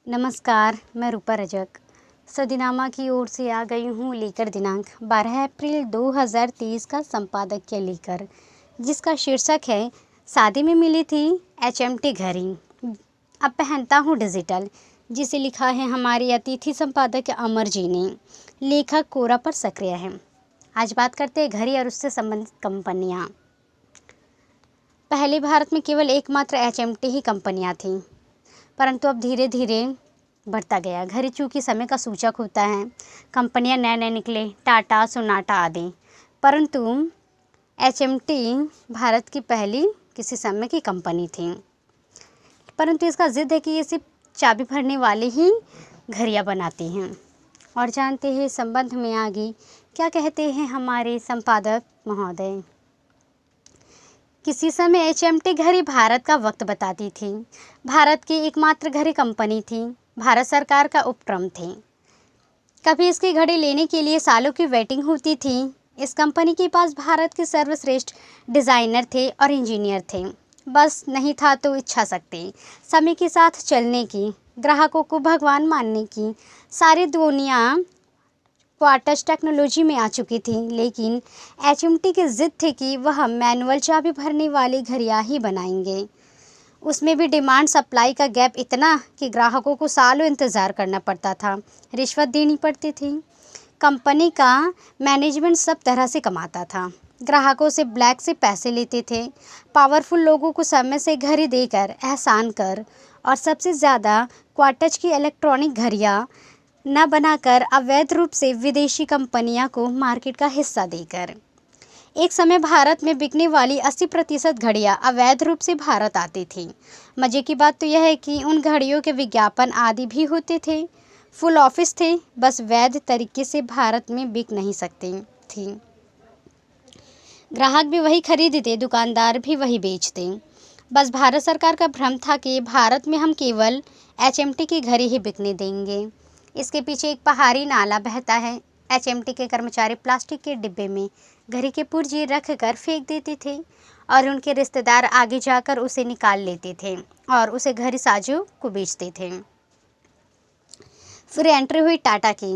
नमस्कार, मैं रूपा रजक सदीनामा की ओर से आ गई हूँ लेकर दिनांक 12 अप्रैल 2023 का संपादकीय लेकर, जिसका शीर्षक है शादी में मिली थी HMT घड़ी, अब पहनता हूँ डिजिटल, जिसे लिखा है हमारे अतिथि संपादक अमर जी ने। लेखक कोरा पर सक्रिय है। आज बात करते हैं घड़ी और उससे संबंधित कंपनियाँ। पहले भारत में केवल एकमात्र HMT ही कंपनियाँ थीं, परंतु अब धीरे धीरे बढ़ता गया। घड़ी चूँकि समय का सूचक होता है, कंपनियां नए नए निकले, टाटा, सोनाटा आदि, परंतु HMT भारत की पहली किसी समय की कंपनी थी। परंतु इसका जिद है कि ये सिर्फ चाबी भरने वाले ही घड़ियां बनाती हैं। और जानते हैं इस संबंध में आगे क्या कहते हैं हमारे संपादक महोदय। किसी समय HMT घड़ी भारत का वक्त बताती थी। भारत की एकमात्र घड़ी कंपनी थी। भारत सरकार का उपक्रम थे। कभी इसकी घड़ी लेने के लिए सालों की वेटिंग होती थी। इस कंपनी के पास भारत के सर्वश्रेष्ठ डिज़ाइनर थे और इंजीनियर थे। बस नहीं था तो इच्छा शक्ति, समय के साथ चलने की, ग्राहकों को भगवान मानने की। सारी दुनिया क्वार्टज टेक्नोलॉजी में आ चुकी थी, लेकिन HMT की जिद थी कि वह मैनुअल चाबी भरने वाली घड़ियां ही बनाएंगे। उसमें भी डिमांड सप्लाई का गैप इतना कि ग्राहकों को सालों इंतज़ार करना पड़ता था, रिश्वत देनी पड़ती थी। कंपनी का मैनेजमेंट सब तरह से कमाता था। ग्राहकों से ब्लैक से पैसे लेते थे, पावरफुल लोगों को समय से घड़ी देकर एहसान कर, और सबसे ज़्यादा क्वार्टज की इलेक्ट्रॉनिक घड़ियां न बनाकर अवैध रूप से विदेशी कंपनियों को मार्केट का हिस्सा देकर। एक समय भारत में बिकने वाली 80% घड़ियां अवैध रूप से भारत आती थी। मज़े की बात तो यह है कि उन घड़ियों के विज्ञापन आदि भी होते थे, फुल ऑफिस थे, बस वैध तरीके से भारत में बिक नहीं सकती थी। ग्राहक भी वही खरीदते, दुकानदार भी वही बेचते। बस भारत सरकार का भ्रम था कि भारत में हम केवल HMT की घड़ी ही बिकने देंगे। इसके पीछे एक पहाड़ी नाला बहता है। HMT के कर्मचारी प्लास्टिक के डिब्बे में घड़ी के पुर्जे रख कर फेंक देते थे और उनके रिश्तेदार आगे जाकर उसे निकाल लेते थे और उसे घड़ी साजों को बेचते थे। फिर एंट्री हुई टाटा की।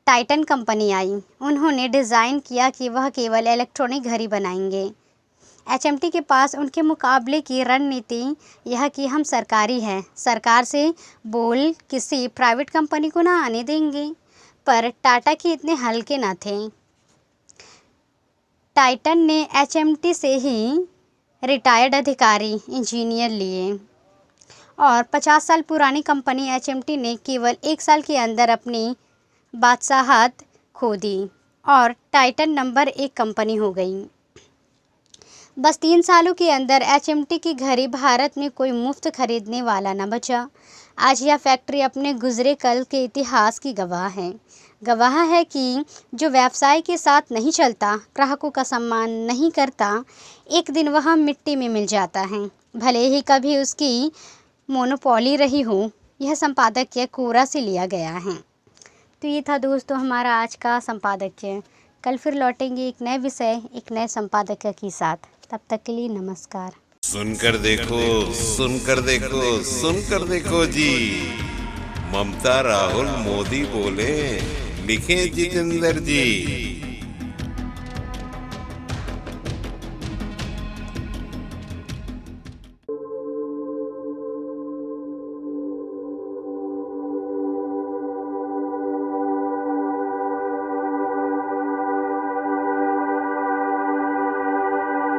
टाइटन कंपनी आई। उन्होंने डिज़ाइन किया कि वह केवल इलेक्ट्रॉनिक घड़ी बनाएंगे। HMT के पास उनके मुकाबले की रणनीति यह कि हम सरकारी हैं, सरकार से बोल किसी प्राइवेट कंपनी को ना आने देंगे। पर टाटा के इतने हल्के न थे। टाइटन ने HMT से ही रिटायर्ड अधिकारी इंजीनियर लिए और 50 साल पुरानी कंपनी HMT ने केवल 1 साल के अंदर अपनी बादशाहत खो दी और टाइटन नंबर 1 कंपनी हो गई। बस 3 सालों के अंदर HMT की घड़ी भारत में कोई मुफ्त खरीदने वाला न बचा। आज यह फैक्ट्री अपने गुजरे कल के इतिहास की गवाह है कि जो व्यवसाय के साथ नहीं चलता, ग्राहकों का सम्मान नहीं करता, एक दिन वह मिट्टी में मिल जाता है, भले ही कभी उसकी मोनोपोली रही हो। यह संपादकीय कोरा से लिया गया है। तो ये था दोस्तों हमारा आज का संपादकीय। कल फिर लौटेंगे एक नए विषय, एक नए संपादकीय के साथ। तब तक के लिए नमस्कार। सुनकर देखो, सुनकर देखो, सुनकर देखो जी। ममता राहुल मोदी बोले, लिखे जितेंद्र जी।